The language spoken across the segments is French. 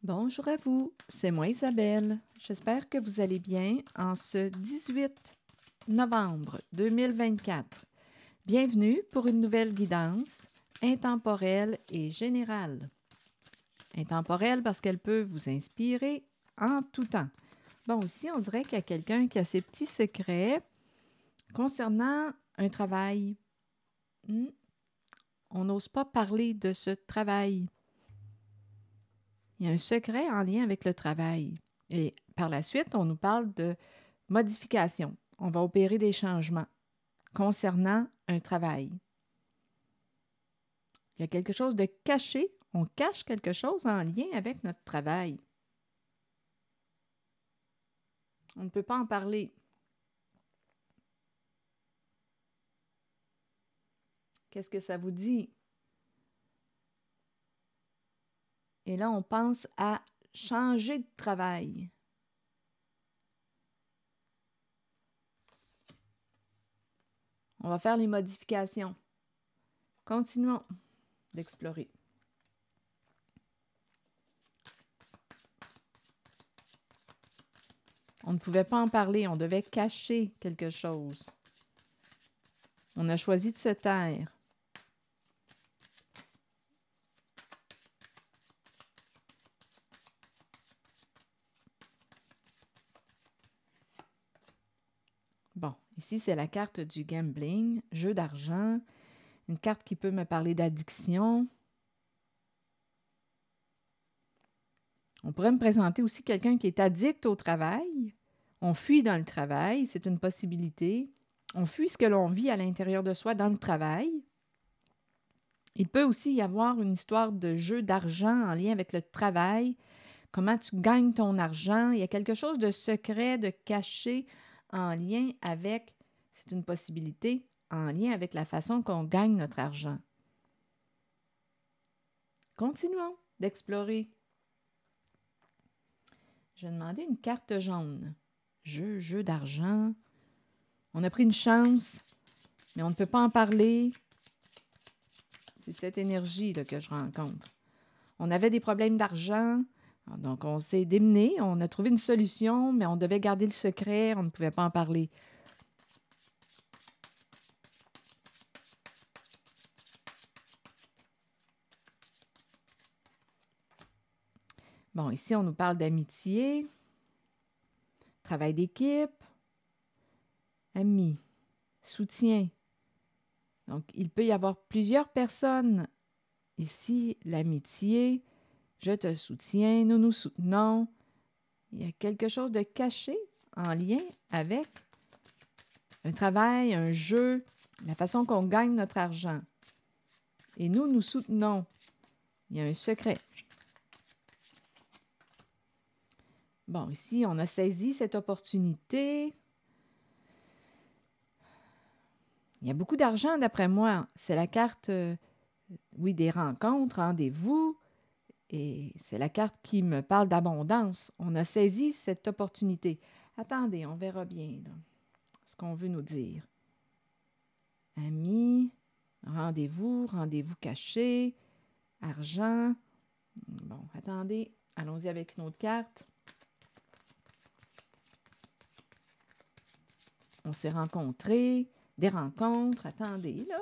Bonjour à vous, c'est moi Isabelle. J'espère que vous allez bien en ce 18 novembre 2024. Bienvenue pour une nouvelle guidance intemporelle et générale. Intemporelle parce qu'elle peut vous inspirer en tout temps. Bon, ici, on dirait qu'il y a quelqu'un qui a ses petits secrets concernant un travail. On n'ose pas parler de ce travail. Il y a un secret en lien avec le travail. Et par la suite, on nous parle de modification. On va opérer des changements concernant un travail. Il y a quelque chose de caché. On cache quelque chose en lien avec notre travail. On ne peut pas en parler. Qu'est-ce que ça vous dit? Et là, on pense à changer de travail. On va faire les modifications. Continuons d'explorer. On ne pouvait pas en parler, on devait cacher quelque chose. On a choisi de se taire. Bon, ici, c'est la carte du gambling, jeu d'argent, une carte qui peut me parler d'addiction. On pourrait me présenter aussi quelqu'un qui est addict au travail. On fuit dans le travail, c'est une possibilité. On fuit ce que l'on vit à l'intérieur de soi dans le travail. Il peut aussi y avoir une histoire de jeu d'argent en lien avec le travail. Comment tu gagnes ton argent. Il y a quelque chose de secret, de caché en lien avec, c'est une possibilité, en lien avec la façon qu'on gagne notre argent. Continuons d'explorer. Je vais demander une carte jaune. Jeu d'argent. On a pris une chance, mais on ne peut pas en parler. C'est cette énergie là, que je rencontre. On avait des problèmes d'argent, donc on s'est démené, on a trouvé une solution, mais on devait garder le secret, on ne pouvait pas en parler. Bon, ici, on nous parle d'amitié, travail d'équipe, amis, soutien. Donc, il peut y avoir plusieurs personnes. Ici, l'amitié, je te soutiens, nous nous soutenons. Il y a quelque chose de caché en lien avec un travail, un jeu, la façon qu'on gagne notre argent. Et nous, nous soutenons. Il y a un secret. Bon, ici, on a saisi cette opportunité. Il y a beaucoup d'argent, d'après moi. C'est la carte, oui, des rencontres, rendez-vous. Et c'est la carte qui me parle d'abondance. On a saisi cette opportunité. Attendez, on verra bien là, ce qu'on veut nous dire. Amis, rendez-vous caché, argent. Bon, attendez, allons-y avec une autre carte. On s'est rencontrés, des rencontres. Attendez, là.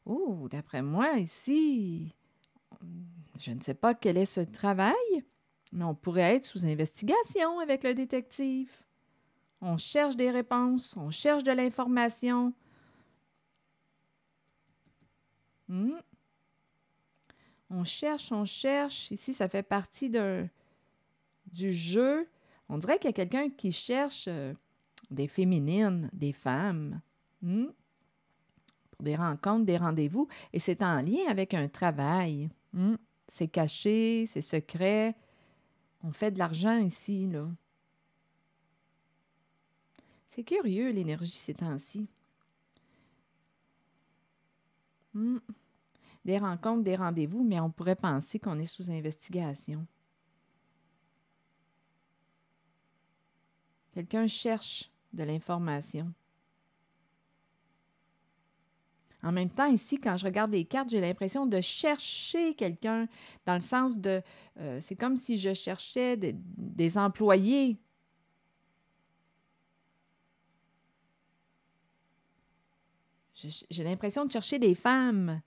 Oh, d'après moi, ici, je ne sais pas quel est ce travail, mais on pourrait être sous investigation avec le détective. On cherche des réponses, on cherche de l'information. On cherche, on cherche. Ici, ça fait partie du jeu. On dirait qu'il y a quelqu'un qui cherche des féminines, des femmes, pour des rencontres, des rendez-vous. Et c'est en lien avec un travail. C'est caché, c'est secret. On fait de l'argent ici, là. C'est curieux, l'énergie ces temps-ci. Des rencontres, des rendez-vous, mais on pourrait penser qu'on est sous investigation. Quelqu'un cherche de l'information. En même temps, ici, quand je regarde les cartes, j'ai l'impression de chercher quelqu'un dans le sens de... c'est comme si je cherchais des employés. J'ai l'impression de chercher des femmes.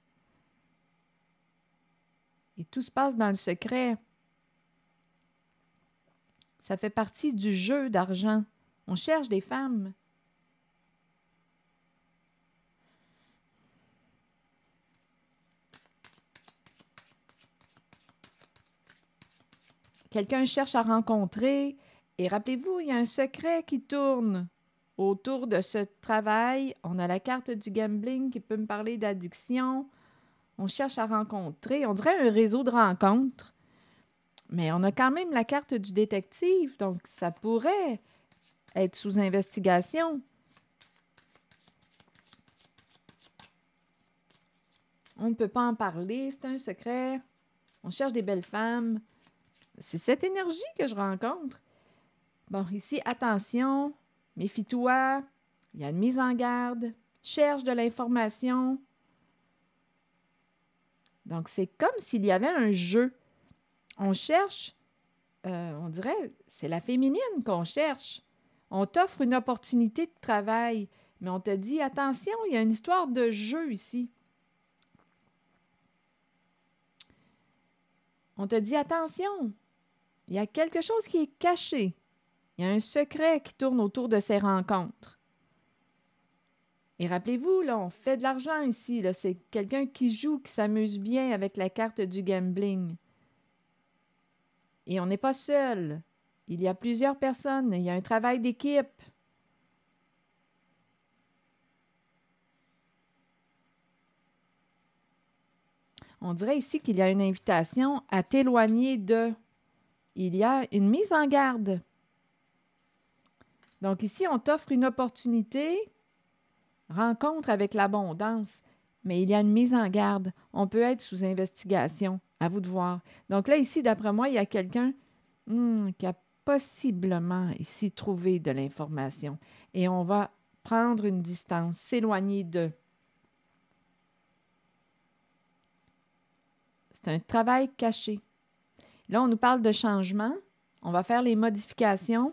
Et tout se passe dans le secret. Ça fait partie du jeu d'argent. On cherche des femmes. Quelqu'un cherche à rencontrer. Et rappelez-vous, il y a un secret qui tourne autour de ce travail. On a la carte du gambling qui peut me parler d'addiction. On cherche à rencontrer. On dirait un réseau de rencontres. Mais on a quand même la carte du détective, donc ça pourrait être sous investigation. On ne peut pas en parler, c'est un secret. On cherche des belles femmes. C'est cette énergie que je rencontre. Bon, ici, attention, méfie-toi, il y a une mise en garde, cherche de l'information. Donc, c'est comme s'il y avait un jeu. On cherche, on dirait, c'est la féminine qu'on cherche. On t'offre une opportunité de travail, mais on te dit, attention, il y a une histoire de jeu ici. On te dit, attention, il y a quelque chose qui est caché. Il y a un secret qui tourne autour de ces rencontres. Et rappelez-vous, là, on fait de l'argent ici. Là, c'est quelqu'un qui joue, qui s'amuse bien avec la carte du gambling. Et on n'est pas seul. Il y a plusieurs personnes. Il y a un travail d'équipe. On dirait ici qu'il y a une invitation à t'éloigner de. Il y a une mise en garde. Donc ici, on t'offre une opportunité, rencontre avec l'abondance, mais il y a une mise en garde. On peut être sous investigation. À vous de voir. Donc là, ici, d'après moi, il y a quelqu'un qui a possiblement ici trouvé de l'information. Et on va prendre une distance, s'éloigner de. C'est un travail caché. Là, on nous parle de changement. On va faire les modifications.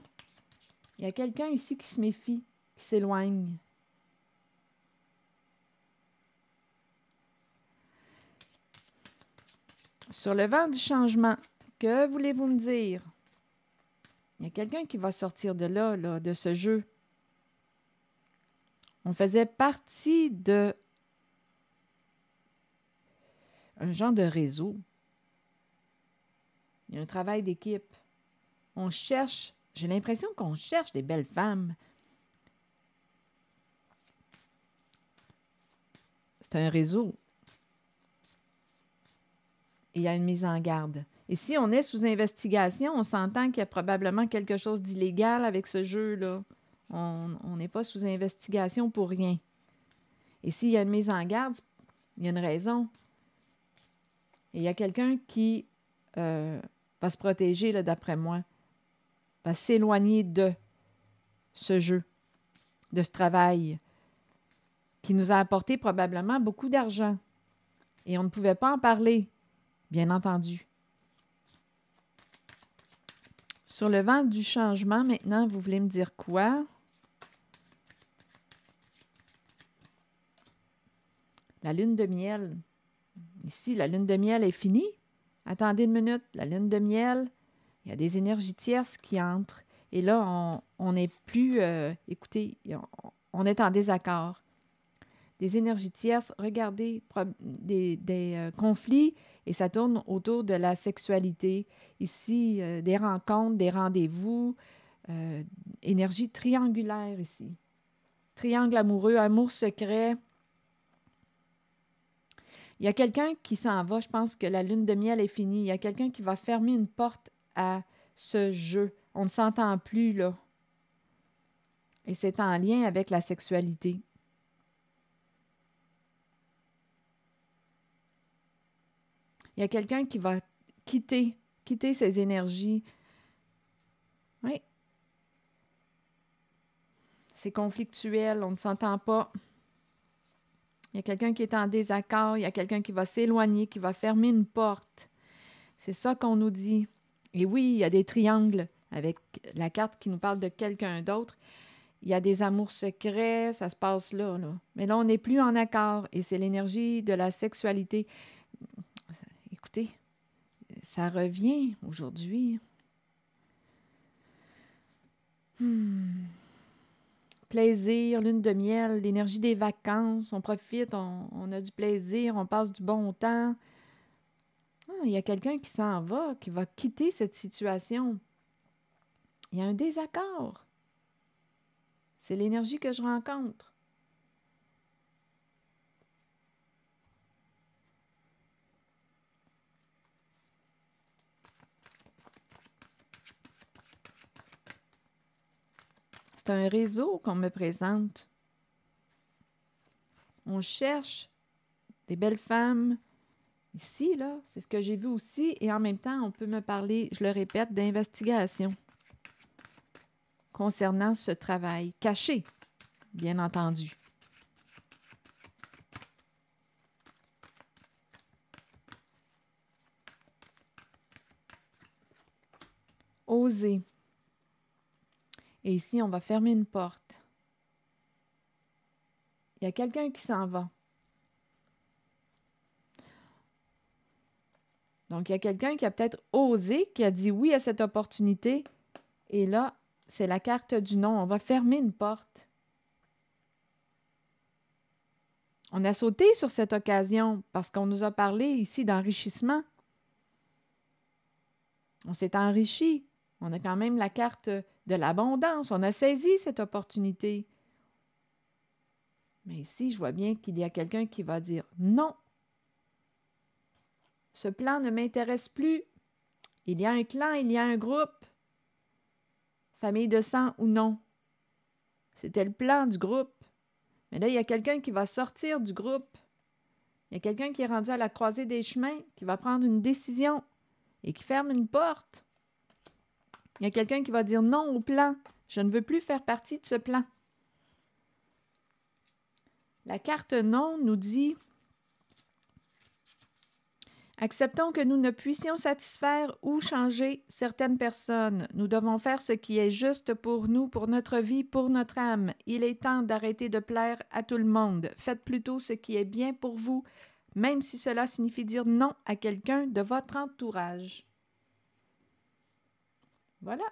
Il y a quelqu'un ici qui se méfie, qui s'éloigne. Sur le vent du changement, que voulez-vous me dire? Il y a quelqu'un qui va sortir de là, de ce jeu. On faisait partie de un genre de réseau. Il y a un travail d'équipe. On cherche, j'ai l'impression qu'on cherche des belles femmes. C'est un réseau. Il y a une mise en garde. Et si on est sous investigation, on s'entend qu'il y a probablement quelque chose d'illégal avec ce jeu-là. On n'est pas sous investigation pour rien. Et s'il y a une mise en garde, il y a une raison. Et il y a quelqu'un qui va se protéger, là, d'après moi, va s'éloigner de ce jeu, de ce travail, qui nous a apporté probablement beaucoup d'argent. Et on ne pouvait pas en parler, bien entendu. Sur le vent du changement, maintenant, vous voulez me dire quoi? La lune de miel. Ici, la lune de miel est finie. Attendez une minute. La lune de miel, il y a des énergies tierces qui entrent. Et là, on n'est plus... écoutez, on est en désaccord. Des énergies tierces, regardez, des conflits, et ça tourne autour de la sexualité. Ici, des rencontres, des rendez-vous, énergie triangulaire ici. Triangle amoureux, amour secret. Il y a quelqu'un qui s'en va, je pense que la lune de miel est finie. Il y a quelqu'un qui va fermer une porte à ce jeu. On ne s'entend plus, là. Et c'est en lien avec la sexualité. Il y a quelqu'un qui va quitter ses énergies. Oui. C'est conflictuel, on ne s'entend pas. Il y a quelqu'un qui est en désaccord, il y a quelqu'un qui va s'éloigner, qui va fermer une porte. C'est ça qu'on nous dit. Et oui, il y a des triangles avec la carte qui nous parle de quelqu'un d'autre. Il y a des amours secrets, ça se passe là, là. Mais là, on n'est plus en accord et c'est l'énergie de la sexualité. Écoutez, ça revient aujourd'hui. Plaisir, lune de miel, l'énergie des vacances, on profite, on a du plaisir, on passe du bon temps. Il y a quelqu'un qui s'en va, qui va quitter cette situation. Il y a un désaccord. C'est l'énergie que je rencontre. C'est un réseau qu'on me présente. On cherche des belles femmes. Ici, là, c'est ce que j'ai vu aussi. Et en même temps, on peut me parler, je le répète, d'investigation concernant ce travail caché, bien entendu. Oser. Et ici, on va fermer une porte. Il y a quelqu'un qui s'en va. Donc, il y a quelqu'un qui a peut-être osé, qui a dit oui à cette opportunité. Et là, c'est la carte du non. On va fermer une porte. On a sauté sur cette occasion parce qu'on nous a parlé ici d'enrichissement. On s'est enrichi. On a quand même la carte de l'abondance. On a saisi cette opportunité. Mais ici, je vois bien qu'il y a quelqu'un qui va dire non. Ce plan ne m'intéresse plus. Il y a un clan, il y a un groupe. Famille de sang ou non. C'était le plan du groupe. Mais là, il y a quelqu'un qui va sortir du groupe. Il y a quelqu'un qui est rendu à la croisée des chemins, qui va prendre une décision et qui ferme une porte. Il y a quelqu'un qui va dire non au plan. Je ne veux plus faire partie de ce plan. La carte non nous dit « Acceptons que nous ne puissions satisfaire ou changer certaines personnes. Nous devons faire ce qui est juste pour nous, pour notre vie, pour notre âme. Il est temps d'arrêter de plaire à tout le monde. Faites plutôt ce qui est bien pour vous, même si cela signifie dire non à quelqu'un de votre entourage. » Voilà.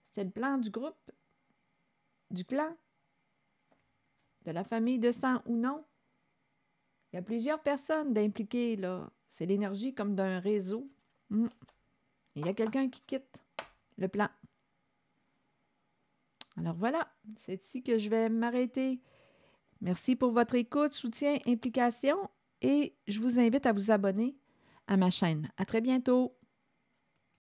C'est le plan du groupe, du clan, de la famille de sang ou non. Il y a plusieurs personnes d'impliquées, là. C'est l'énergie comme d'un réseau. Il y a quelqu'un qui quitte le plan. Alors voilà, c'est ici que je vais m'arrêter. Merci pour votre écoute, soutien, implication et je vous invite à vous abonner à ma chaîne. À très bientôt!